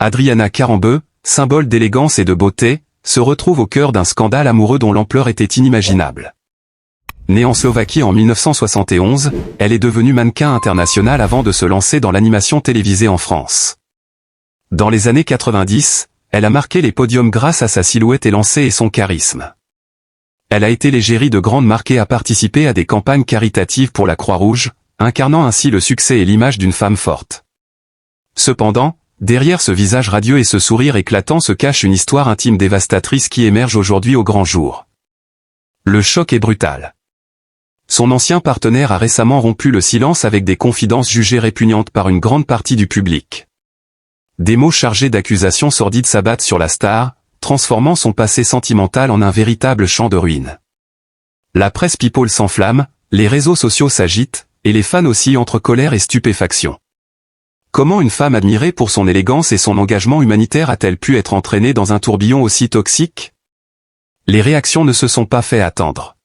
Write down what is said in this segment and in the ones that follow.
Adriana Karambeu, symbole d'élégance et de beauté, se retrouve au cœur d'un scandale amoureux dont l'ampleur était inimaginable. Née en Slovaquie en 1971, elle est devenue mannequin international avant de se lancer dans l'animation télévisée en France. Dans les années 90, elle a marqué les podiums grâce à sa silhouette élancée et son charisme. Elle a été l'égérie de grandes marques et a participé à des campagnes caritatives pour la Croix-Rouge, incarnant ainsi le succès et l'image d'une femme forte. Cependant, derrière ce visage radieux et ce sourire éclatant se cache une histoire intime dévastatrice qui émerge aujourd'hui au grand jour. Le choc est brutal. Son ancien partenaire a récemment rompu le silence avec des confidences jugées répugnantes par une grande partie du public. Des mots chargés d'accusations sordides s'abattent sur la star, transformant son passé sentimental en un véritable champ de ruines. La presse people s'enflamme, les réseaux sociaux s'agitent, et les fans oscillent entre colère et stupéfaction. Comment une femme admirée pour son élégance et son engagement humanitaire a-t-elle pu être entraînée dans un tourbillon aussi toxique? Les réactions ne se sont pas fait attendre.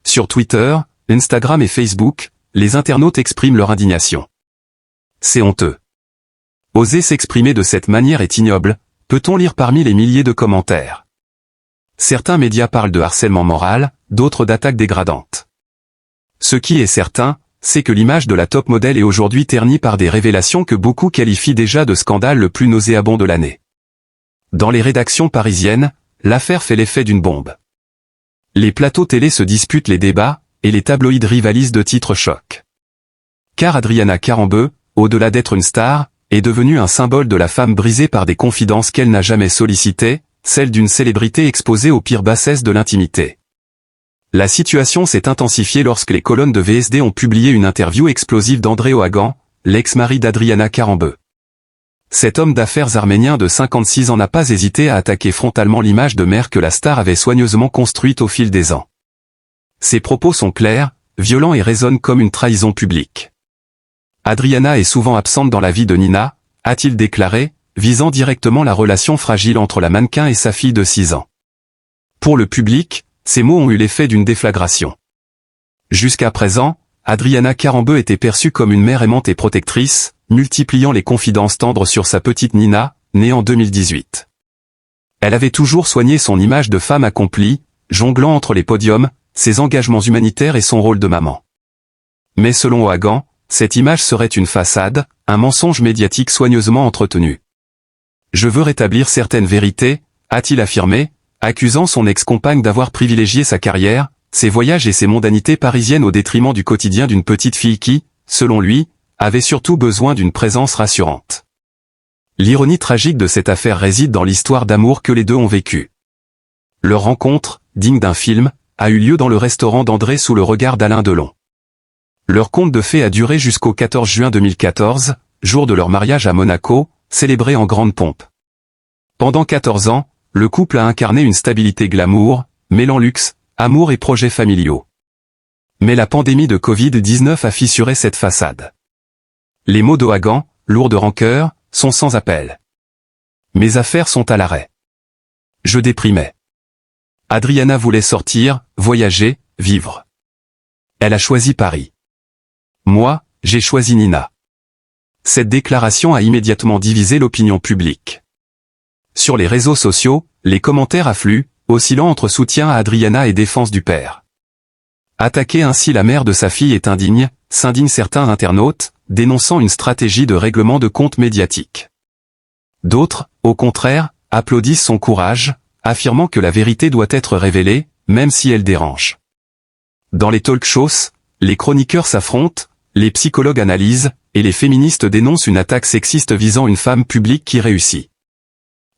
Sur Twitter, Instagram et Facebook, les internautes expriment leur indignation. C'est honteux. Oser s'exprimer de cette manière est ignoble, peut-on lire parmi les milliers de commentaires. Certains médias parlent de harcèlement moral, d'autres d'attaques dégradantes. Ce qui est certain, c'est que l'image de la top modèle est aujourd'hui ternie par des révélations que beaucoup qualifient déjà de scandale le plus nauséabond de l'année. Dans les rédactions parisiennes, l'affaire fait l'effet d'une bombe. Les plateaux télé se disputent les débats, et les tabloïds rivalisent de titres chocs. Car Adriana Karambeu, au-delà d'être une star, est devenue un symbole de la femme brisée par des confidences qu'elle n'a jamais sollicitées, celle d'une célébrité exposée aux pires bassesses de l'intimité. La situation s'est intensifiée lorsque les colonnes de VSD ont publié une interview explosive d'André Ohagan, l'ex-mari d'Adriana Karambeu. Cet homme d'affaires arménien de 56 ans n'a pas hésité à attaquer frontalement l'image de mère que la star avait soigneusement construite au fil des ans. Ses propos sont clairs, violents et résonnent comme une trahison publique. Adriana est souvent absente dans la vie de Nina, a-t-il déclaré, visant directement la relation fragile entre la mannequin et sa fille de 6 ans. Pour le public, ces mots ont eu l'effet d'une déflagration. Jusqu'à présent, Adriana Karambeu était perçue comme une mère aimante et protectrice, multipliant les confidences tendres sur sa petite Nina, née en 2018. Elle avait toujours soigné son image de femme accomplie, jonglant entre les podiums, ses engagements humanitaires et son rôle de maman. Mais selon Ohagan, cette image serait une façade, un mensonge médiatique soigneusement entretenu. Je veux rétablir certaines vérités, a-t-il affirmé, accusant son ex-compagne d'avoir privilégié sa carrière, ses voyages et ses mondanités parisiennes au détriment du quotidien d'une petite fille qui, selon lui, avait surtout besoin d'une présence rassurante. L'ironie tragique de cette affaire réside dans l'histoire d'amour que les deux ont vécue. Leur rencontre, digne d'un film, a eu lieu dans le restaurant d'André sous le regard d'Alain Delon. Leur conte de fées a duré jusqu'au 14 juin 2014, jour de leur mariage à Monaco, célébré en grande pompe. Pendant 14 ans, le couple a incarné une stabilité glamour, mêlant luxe, amour et projets familiaux. Mais la pandémie de Covid-19 a fissuré cette façade. Les mots d'Ohagan, lourds de rancœur, sont sans appel. Mes affaires sont à l'arrêt. Je déprimais. Adriana voulait sortir, voyager, vivre. Elle a choisi Paris. Moi, j'ai choisi Nina. Cette déclaration a immédiatement divisé l'opinion publique. Sur les réseaux sociaux, les commentaires affluent, oscillant entre soutien à Adriana et défense du père. Attaquer ainsi la mère de sa fille est indigne, s'indignent certains internautes, dénonçant une stratégie de règlement de compte médiatique. D'autres, au contraire, applaudissent son courage, affirmant que la vérité doit être révélée, même si elle dérange. Dans les talk-shows, les chroniqueurs s'affrontent, les psychologues analysent, et les féministes dénoncent une attaque sexiste visant une femme publique qui réussit.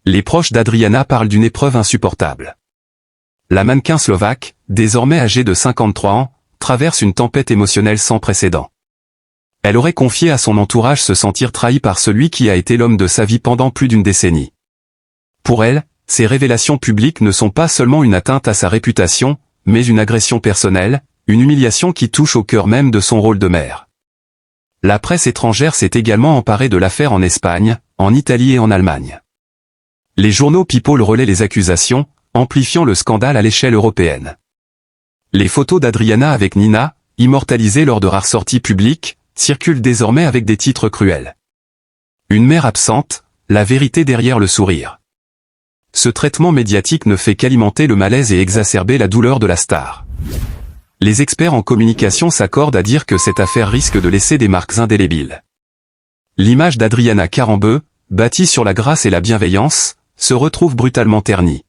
Les proches d'Adriana parlent d'une épreuve insupportable. La mannequin slovaque, désormais âgée de 53 ans, traverse une tempête émotionnelle sans précédent. Elle aurait confié à son entourage se sentir trahie par celui qui a été l'homme de sa vie pendant plus d'une décennie. Pour elle, ces révélations publiques ne sont pas seulement une atteinte à sa réputation, mais une agression personnelle, une humiliation qui touche au cœur même de son rôle de mère. La presse étrangère s'est également emparée de l'affaire en Espagne, en Italie et en Allemagne. Les journaux people relaient les accusations, amplifiant le scandale à l'échelle européenne. Les photos d'Adriana avec Nina, immortalisées lors de rares sorties publiques, circulent désormais avec des titres cruels. Une mère absente, la vérité derrière le sourire. Ce traitement médiatique ne fait qu'alimenter le malaise et exacerber la douleur de la star. Les experts en communication s'accordent à dire que cette affaire risque de laisser des marques indélébiles. L'image d'Adriana Karembeu, bâtie sur la grâce et la bienveillance, se retrouve brutalement ternie.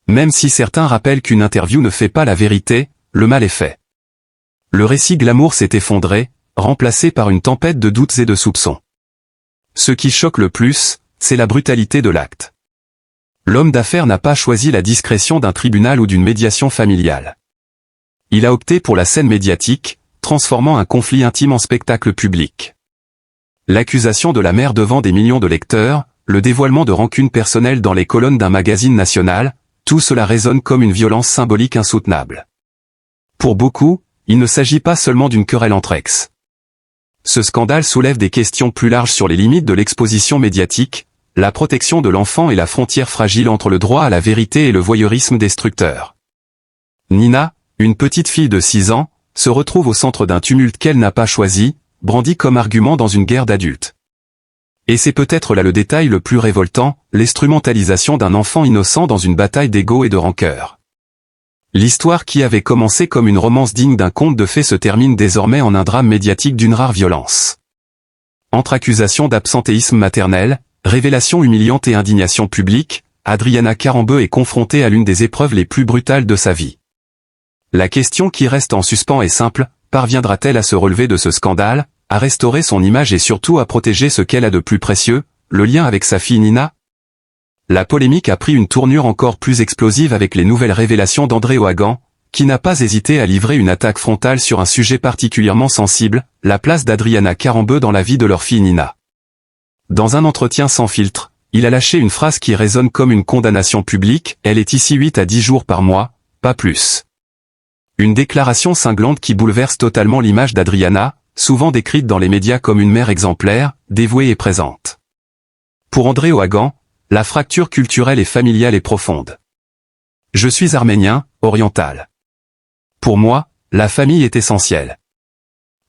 Même si certains rappellent qu'une interview ne fait pas la vérité, le mal est fait. Le récit glamour s'est effondré, remplacé par une tempête de doutes et de soupçons. Ce qui choque le plus, c'est la brutalité de l'acte. L'homme d'affaires n'a pas choisi la discrétion d'un tribunal ou d'une médiation familiale. Il a opté pour la scène médiatique, transformant un conflit intime en spectacle public. L'accusation de la mère devant des millions de lecteurs, le dévoilement de rancunes personnelles dans les colonnes d'un magazine national, tout cela résonne comme une violence symbolique insoutenable. Pour beaucoup, il ne s'agit pas seulement d'une querelle entre ex. Ce scandale soulève des questions plus larges sur les limites de l'exposition médiatique, la protection de l'enfant et la frontière fragile entre le droit à la vérité et le voyeurisme destructeur. Nina, une petite fille de 6 ans, se retrouve au centre d'un tumulte qu'elle n'a pas choisi, brandi comme argument dans une guerre d'adultes. Et c'est peut-être là le détail le plus révoltant, l'instrumentalisation d'un enfant innocent dans une bataille d'ego et de rancœur. L'histoire qui avait commencé comme une romance digne d'un conte de fées se termine désormais en un drame médiatique d'une rare violence. Entre accusations d'absentéisme maternel, révélations humiliantes et indignation publique, Adriana Karembeu est confrontée à l'une des épreuves les plus brutales de sa vie. La question qui reste en suspens est simple, parviendra-t-elle à se relever de ce scandale, à restaurer son image et surtout à protéger ce qu'elle a de plus précieux, le lien avec sa fille Nina? La polémique a pris une tournure encore plus explosive avec les nouvelles révélations d'André Ohagan, qui n'a pas hésité à livrer une attaque frontale sur un sujet particulièrement sensible, la place d'Adriana Karembeu dans la vie de leur fille Nina. Dans un entretien sans filtre, il a lâché une phrase qui résonne comme une condamnation publique, elle est ici 8 à 10 jours par mois, pas plus. Une déclaration cinglante qui bouleverse totalement l'image d'Adriana, souvent décrite dans les médias comme une mère exemplaire, dévouée et présente. Pour André Ohagan, la fracture culturelle et familiale est profonde. Je suis arménien, oriental. Pour moi, la famille est essentielle.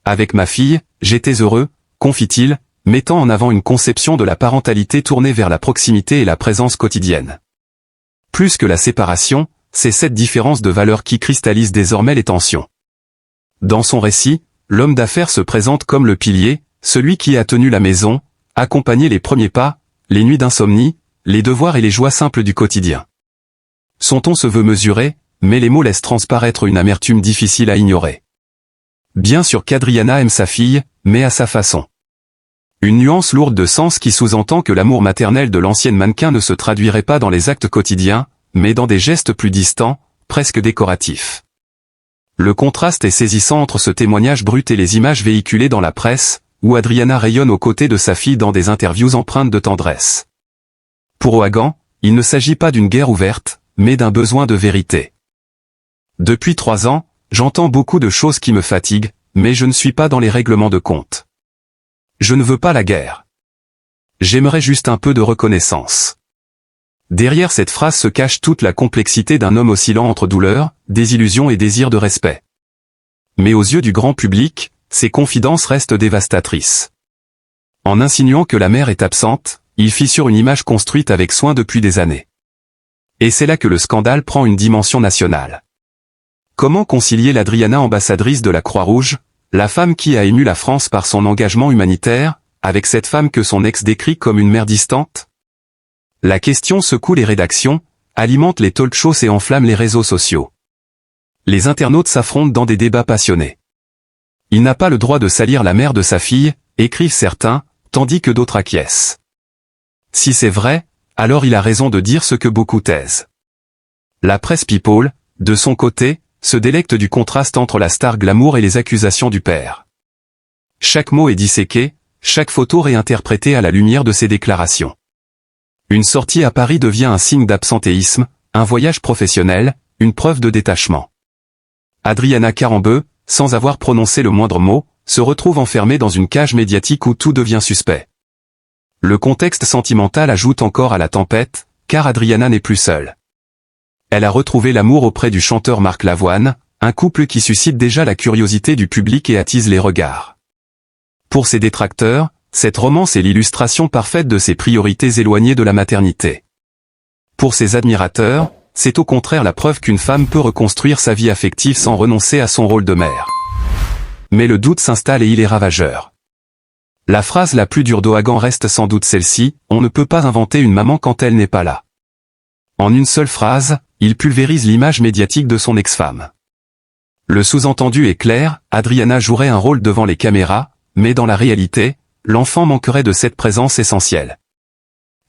Avec ma fille, j'étais heureux, confie-t-il, mettant en avant une conception de la parentalité tournée vers la proximité et la présence quotidienne. Plus que la séparation, c'est cette différence de valeurs qui cristallise désormais les tensions. Dans son récit, l'homme d'affaires se présente comme le pilier, celui qui a tenu la maison, accompagné les premiers pas, les nuits d'insomnie, les devoirs et les joies simples du quotidien. Son ton se veut mesuré, mais les mots laissent transparaître une amertume difficile à ignorer. Bien sûr qu'Adriana aime sa fille, mais à sa façon. Une nuance lourde de sens qui sous-entend que l'amour maternel de l'ancienne mannequin ne se traduirait pas dans les actes quotidiens, mais dans des gestes plus distants, presque décoratifs. Le contraste est saisissant entre ce témoignage brut et les images véhiculées dans la presse, où Adriana rayonne aux côtés de sa fille dans des interviews empreintes de tendresse. Pour Ohagan, il ne s'agit pas d'une guerre ouverte, mais d'un besoin de vérité. Depuis 3 ans, j'entends beaucoup de choses qui me fatiguent, mais je ne suis pas dans les règlements de compte. Je ne veux pas la guerre. J'aimerais juste un peu de reconnaissance. Derrière cette phrase se cache toute la complexité d'un homme oscillant entre douleur, désillusion et désir de respect. Mais aux yeux du grand public, ces confidences restent dévastatrices. En insinuant que la mère est absente, il fissure une image construite avec soin depuis des années. Et c'est là que le scandale prend une dimension nationale. Comment concilier l'Adriana ambassadrice de la Croix-Rouge, la femme qui a ému la France par son engagement humanitaire, avec cette femme que son ex décrit comme une mère distante? La question secoue les rédactions, alimente les talk-shows et enflamme les réseaux sociaux. Les internautes s'affrontent dans des débats passionnés. Il n'a pas le droit de salir la mère de sa fille, écrivent certains, tandis que d'autres acquiescent. Si c'est vrai, alors il a raison de dire ce que beaucoup taisent. La presse people, de son côté, se délecte du contraste entre la star glamour et les accusations du père. Chaque mot est disséqué, chaque photo réinterprétée à la lumière de ses déclarations. Une sortie à Paris devient un signe d'absentéisme, un voyage professionnel, une preuve de détachement. Adriana Karembeu, sans avoir prononcé le moindre mot, se retrouve enfermée dans une cage médiatique où tout devient suspect. Le contexte sentimental ajoute encore à la tempête, car Adriana n'est plus seule. Elle a retrouvé l'amour auprès du chanteur Marc Lavoine, un couple qui suscite déjà la curiosité du public et attise les regards. Pour ses détracteurs, cette romance est l'illustration parfaite de ses priorités éloignées de la maternité. Pour ses admirateurs, c'est au contraire la preuve qu'une femme peut reconstruire sa vie affective sans renoncer à son rôle de mère. Mais le doute s'installe et il est ravageur. La phrase la plus dure d'Ohagan reste sans doute celle-ci, on ne peut pas inventer une maman quand elle n'est pas là. En une seule phrase, il pulvérise l'image médiatique de son ex-femme. Le sous-entendu est clair, Adriana jouerait un rôle devant les caméras, mais dans la réalité, l'enfant manquerait de cette présence essentielle.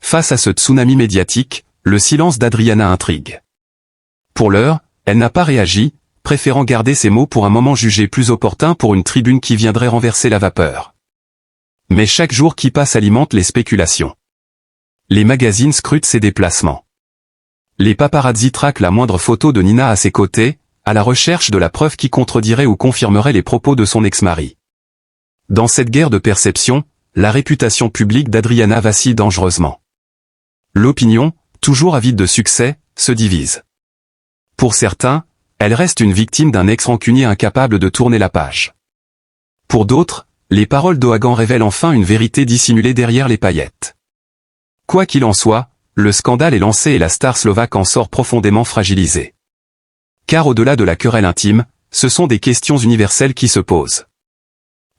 Face à ce tsunami médiatique, le silence d'Adriana intrigue. Pour l'heure, elle n'a pas réagi, préférant garder ses mots pour un moment jugé plus opportun pour une tribune qui viendrait renverser la vapeur. Mais chaque jour qui passe alimente les spéculations. Les magazines scrutent ses déplacements. Les paparazzi traquent la moindre photo de Nina à ses côtés, à la recherche de la preuve qui contredirait ou confirmerait les propos de son ex-mari. Dans cette guerre de perception, la réputation publique d'Adriana vacille dangereusement. L'opinion, toujours avide de succès, se divise. Pour certains, elle reste une victime d'un ex-rancunier incapable de tourner la page. Pour d'autres, les paroles d'Ohagan révèlent enfin une vérité dissimulée derrière les paillettes. Quoi qu'il en soit, le scandale est lancé et la star slovaque en sort profondément fragilisée. Car au-delà de la querelle intime, ce sont des questions universelles qui se posent.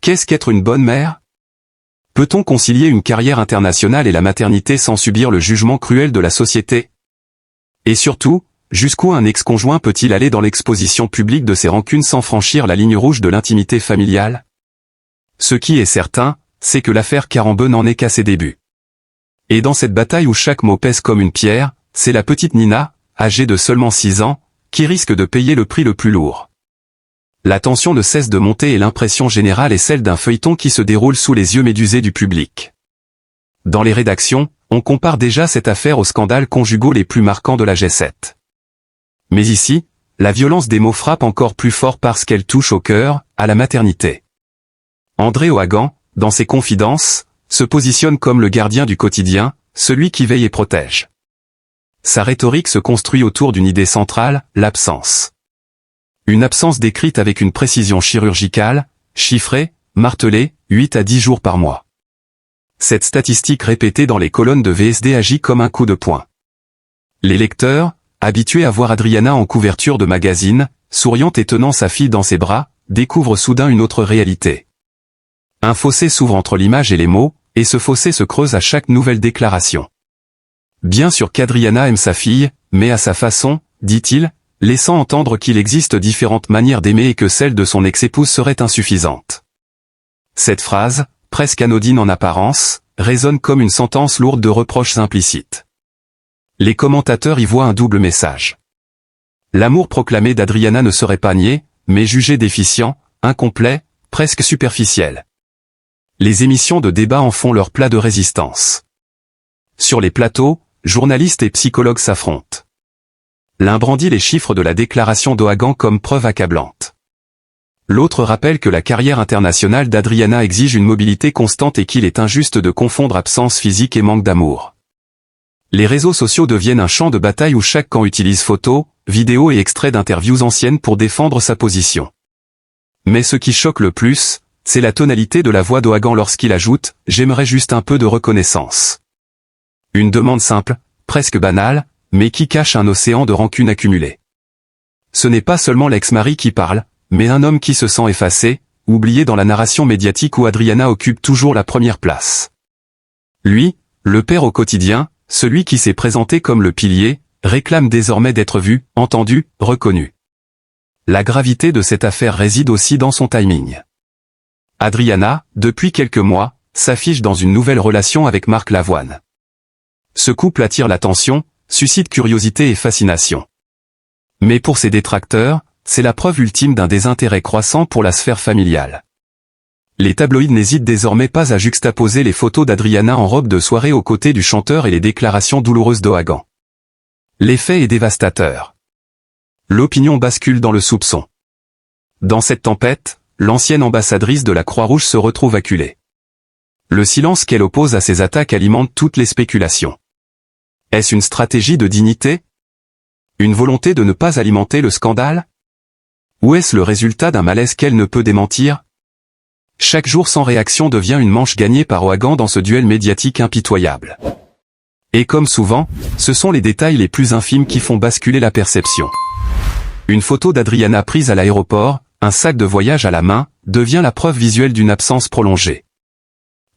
Qu'est-ce qu'être une bonne mère ? Peut-on concilier une carrière internationale et la maternité sans subir le jugement cruel de la société ? Et surtout, jusqu'où un ex-conjoint peut-il aller dans l'exposition publique de ses rancunes sans franchir la ligne rouge de l'intimité familiale ? Ce qui est certain, c'est que l'affaire Karembeu n'en est qu'à ses débuts. Et dans cette bataille où chaque mot pèse comme une pierre, c'est la petite Nina, âgée de seulement 6 ans, qui risque de payer le prix le plus lourd. La tension ne cesse de monter et l'impression générale est celle d'un feuilleton qui se déroule sous les yeux médusés du public. Dans les rédactions, on compare déjà cette affaire aux scandales conjugaux les plus marquants de la G7. Mais ici, la violence des mots frappe encore plus fort parce qu'elle touche au cœur, à la maternité. André Ohagan, dans ses confidences, se positionne comme le gardien du quotidien, celui qui veille et protège. Sa rhétorique se construit autour d'une idée centrale, l'absence. Une absence décrite avec une précision chirurgicale, chiffrée, martelée, 8 à 10 jours par mois. Cette statistique répétée dans les colonnes de VSD agit comme un coup de poing. Les lecteurs, habitués à voir Adriana en couverture de magazine, souriante et tenant sa fille dans ses bras, découvrent soudain une autre réalité. Un fossé s'ouvre entre l'image et les mots, et ce fossé se creuse à chaque nouvelle déclaration. Bien sûr qu'Adriana aime sa fille, mais à sa façon, dit-il, laissant entendre qu'il existe différentes manières d'aimer et que celle de son ex-épouse serait insuffisante. Cette phrase, presque anodine en apparence, résonne comme une sentence lourde de reproches implicites. Les commentateurs y voient un double message. L'amour proclamé d'Adriana ne serait pas nié, mais jugé déficient, incomplet, presque superficiel. Les émissions de débat en font leur plat de résistance. Sur les plateaux, journalistes et psychologues s'affrontent. L'un brandit les chiffres de la déclaration d'Ohagan comme preuve accablante. L'autre rappelle que la carrière internationale d'Adriana exige une mobilité constante et qu'il est injuste de confondre absence physique et manque d'amour. Les réseaux sociaux deviennent un champ de bataille où chaque camp utilise photos, vidéos et extraits d'interviews anciennes pour défendre sa position. Mais ce qui choque le plus, c'est la tonalité de la voix d'Ohagan lorsqu'il ajoute « J'aimerais juste un peu de reconnaissance ». Une demande simple, presque banale, mais qui cache un océan de rancune accumulée. Ce n'est pas seulement l'ex-mari qui parle, mais un homme qui se sent effacé, oublié dans la narration médiatique où Adriana occupe toujours la première place. Lui, le père au quotidien, celui qui s'est présenté comme le pilier, réclame désormais d'être vu, entendu, reconnu. La gravité de cette affaire réside aussi dans son timing. Adriana, depuis quelques mois, s'affiche dans une nouvelle relation avec Marc Lavoine. Ce couple attire l'attention, suscite curiosité et fascination. Mais pour ses détracteurs, c'est la preuve ultime d'un désintérêt croissant pour la sphère familiale. Les tabloïds n'hésitent désormais pas à juxtaposer les photos d'Adriana en robe de soirée aux côtés du chanteur et les déclarations douloureuses d'Ohagan. L'effet est dévastateur. L'opinion bascule dans le soupçon. Dans cette tempête, l'ancienne ambassadrice de la Croix-Rouge se retrouve acculée. Le silence qu'elle oppose à ces attaques alimente toutes les spéculations. Est-ce une stratégie de dignité ? Une volonté de ne pas alimenter le scandale ? Ou est-ce le résultat d'un malaise qu'elle ne peut démentir ? Chaque jour sans réaction devient une manche gagnée par Ohagan dans ce duel médiatique impitoyable. Et comme souvent, ce sont les détails les plus infimes qui font basculer la perception. Une photo d'Adriana prise à l'aéroport, un sac de voyage à la main, devient la preuve visuelle d'une absence prolongée.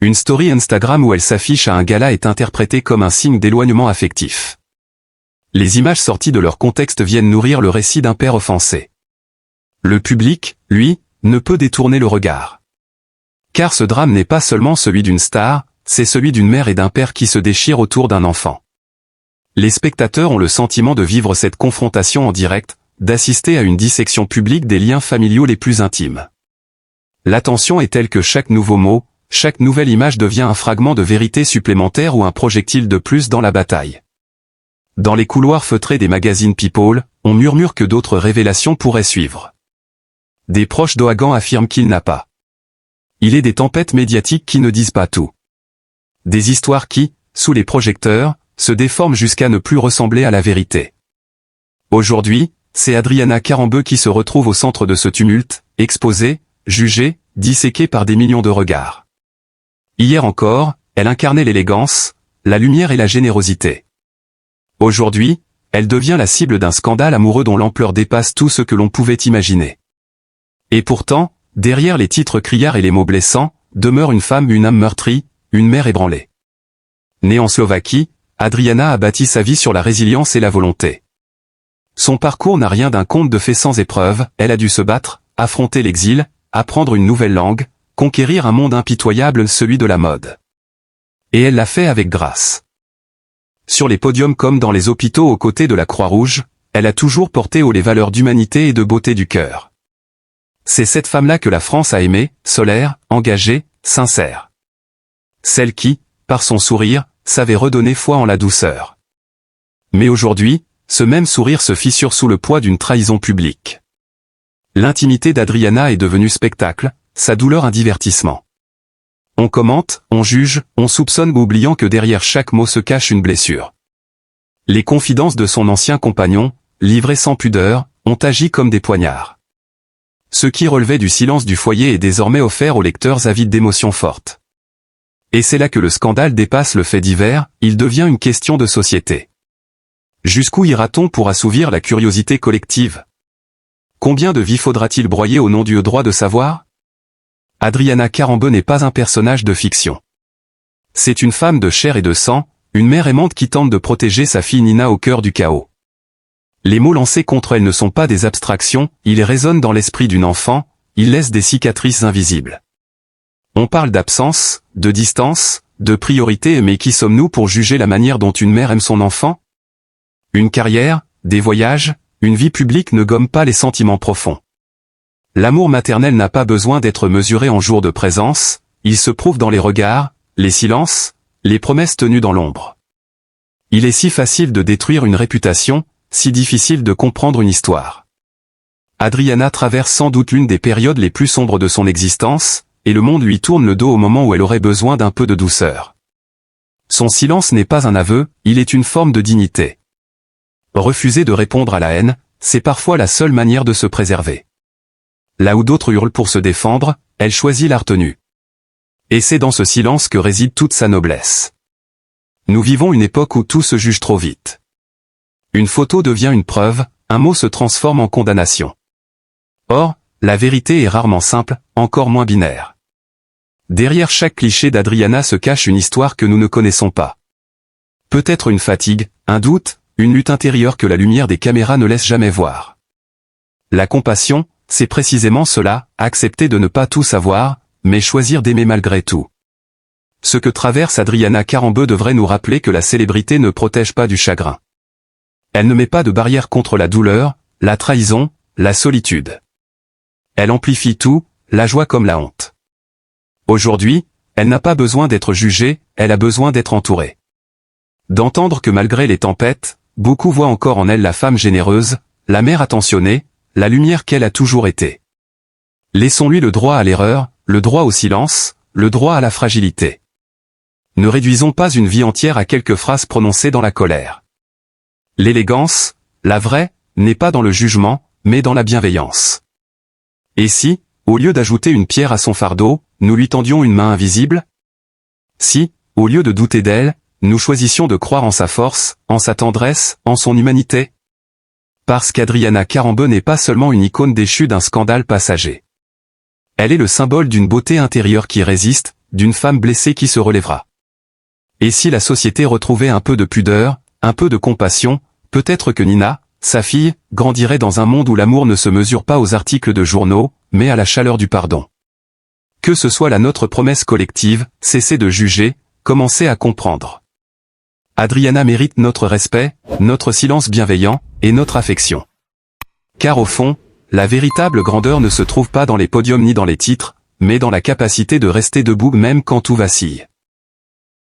Une story Instagram où elle s'affiche à un gala est interprétée comme un signe d'éloignement affectif. Les images sorties de leur contexte viennent nourrir le récit d'un père offensé. Le public, lui, ne peut détourner le regard. Car ce drame n'est pas seulement celui d'une star, c'est celui d'une mère et d'un père qui se déchirent autour d'un enfant. Les spectateurs ont le sentiment de vivre cette confrontation en direct, d'assister à une dissection publique des liens familiaux les plus intimes. L'attention est telle que chaque nouveau mot, chaque nouvelle image devient un fragment de vérité supplémentaire ou un projectile de plus dans la bataille. Dans les couloirs feutrés des magazines People, on murmure que d'autres révélations pourraient suivre. Des proches d'Ohagan affirment qu'il n'a pas. Il est des tempêtes médiatiques qui ne disent pas tout. Des histoires qui, sous les projecteurs, se déforment jusqu'à ne plus ressembler à la vérité. Aujourd'hui, c'est Adriana Karembeu qui se retrouve au centre de ce tumulte, exposée, jugée, disséquée par des millions de regards. Hier encore, elle incarnait l'élégance, la lumière et la générosité. Aujourd'hui, elle devient la cible d'un scandale amoureux dont l'ampleur dépasse tout ce que l'on pouvait imaginer. Et pourtant, derrière les titres criards et les mots blessants, demeure une femme, une âme meurtrie, une mère ébranlée. Née en Slovaquie, Adriana a bâti sa vie sur la résilience et la volonté. Son parcours n'a rien d'un conte de fées sans épreuve, elle a dû se battre, affronter l'exil, apprendre une nouvelle langue, conquérir un monde impitoyable, celui de la mode. Et elle l'a fait avec grâce. Sur les podiums comme dans les hôpitaux aux côtés de la Croix-Rouge, elle a toujours porté haut les valeurs d'humanité et de beauté du cœur. C'est cette femme-là que la France a aimée, solaire, engagée, sincère. Celle qui, par son sourire, savait redonner foi en la douceur. Mais aujourd'hui, ce même sourire se fissure sous le poids d'une trahison publique. L'intimité d'Adriana est devenue spectacle, sa douleur un divertissement. On commente, on juge, on soupçonne oubliant que derrière chaque mot se cache une blessure. Les confidences de son ancien compagnon, livrées sans pudeur, ont agi comme des poignards. Ce qui relevait du silence du foyer est désormais offert aux lecteurs avides d'émotions fortes. Et c'est là que le scandale dépasse le fait divers, il devient une question de société. Jusqu'où ira-t-on pour assouvir la curiosité collective? Combien de vies faudra-t-il broyer au nom du droit de savoir? Adriana Karembeu n'est pas un personnage de fiction. C'est une femme de chair et de sang, une mère aimante qui tente de protéger sa fille Nina au cœur du chaos. Les mots lancés contre elle ne sont pas des abstractions, ils résonnent dans l'esprit d'une enfant, ils laissent des cicatrices invisibles. On parle d'absence, de distance, de priorité, mais qui sommes-nous pour juger la manière dont une mère aime son enfant? Une carrière, des voyages, une vie publique ne gomment pas les sentiments profonds. L'amour maternel n'a pas besoin d'être mesuré en jours de présence, il se prouve dans les regards, les silences, les promesses tenues dans l'ombre. Il est si facile de détruire une réputation, si difficile de comprendre une histoire. Adriana traverse sans doute l'une des périodes les plus sombres de son existence, et le monde lui tourne le dos au moment où elle aurait besoin d'un peu de douceur. Son silence n'est pas un aveu, il est une forme de dignité. Refuser de répondre à la haine, c'est parfois la seule manière de se préserver. Là où d'autres hurlent pour se défendre, elle choisit la retenue. Et c'est dans ce silence que réside toute sa noblesse. Nous vivons une époque où tout se juge trop vite. Une photo devient une preuve, un mot se transforme en condamnation. Or, la vérité est rarement simple, encore moins binaire. Derrière chaque cliché d'Adriana se cache une histoire que nous ne connaissons pas. Peut-être une fatigue, un doute, une lutte intérieure que la lumière des caméras ne laisse jamais voir. La compassion, c'est précisément cela, accepter de ne pas tout savoir, mais choisir d'aimer malgré tout. Ce que traverse Adriana Karembeu devrait nous rappeler que la célébrité ne protège pas du chagrin. Elle ne met pas de barrière contre la douleur, la trahison, la solitude. Elle amplifie tout, la joie comme la honte. Aujourd'hui, elle n'a pas besoin d'être jugée, elle a besoin d'être entourée. D'entendre que malgré les tempêtes, beaucoup voient encore en elle la femme généreuse, la mère attentionnée, la lumière qu'elle a toujours été. Laissons-lui le droit à l'erreur, le droit au silence, le droit à la fragilité. Ne réduisons pas une vie entière à quelques phrases prononcées dans la colère. L'élégance, la vraie, n'est pas dans le jugement, mais dans la bienveillance. Et si, au lieu d'ajouter une pierre à son fardeau, nous lui tendions une main invisible? Si, au lieu de douter d'elle, nous choisissions de croire en sa force, en sa tendresse, en son humanité? Parce qu'Adriana Karembeu n'est pas seulement une icône déchue d'un scandale passager. Elle est le symbole d'une beauté intérieure qui résiste, d'une femme blessée qui se relèvera. Et si la société retrouvait un peu de pudeur, un peu de compassion, peut-être que Nina, sa fille, grandirait dans un monde où l'amour ne se mesure pas aux articles de journaux, mais à la chaleur du pardon. Que ce soit la notre promesse collective, cessez de juger, commencez à comprendre. Adriana mérite notre respect, notre silence bienveillant, et notre affection. Car au fond, la véritable grandeur ne se trouve pas dans les podiums ni dans les titres, mais dans la capacité de rester debout même quand tout vacille.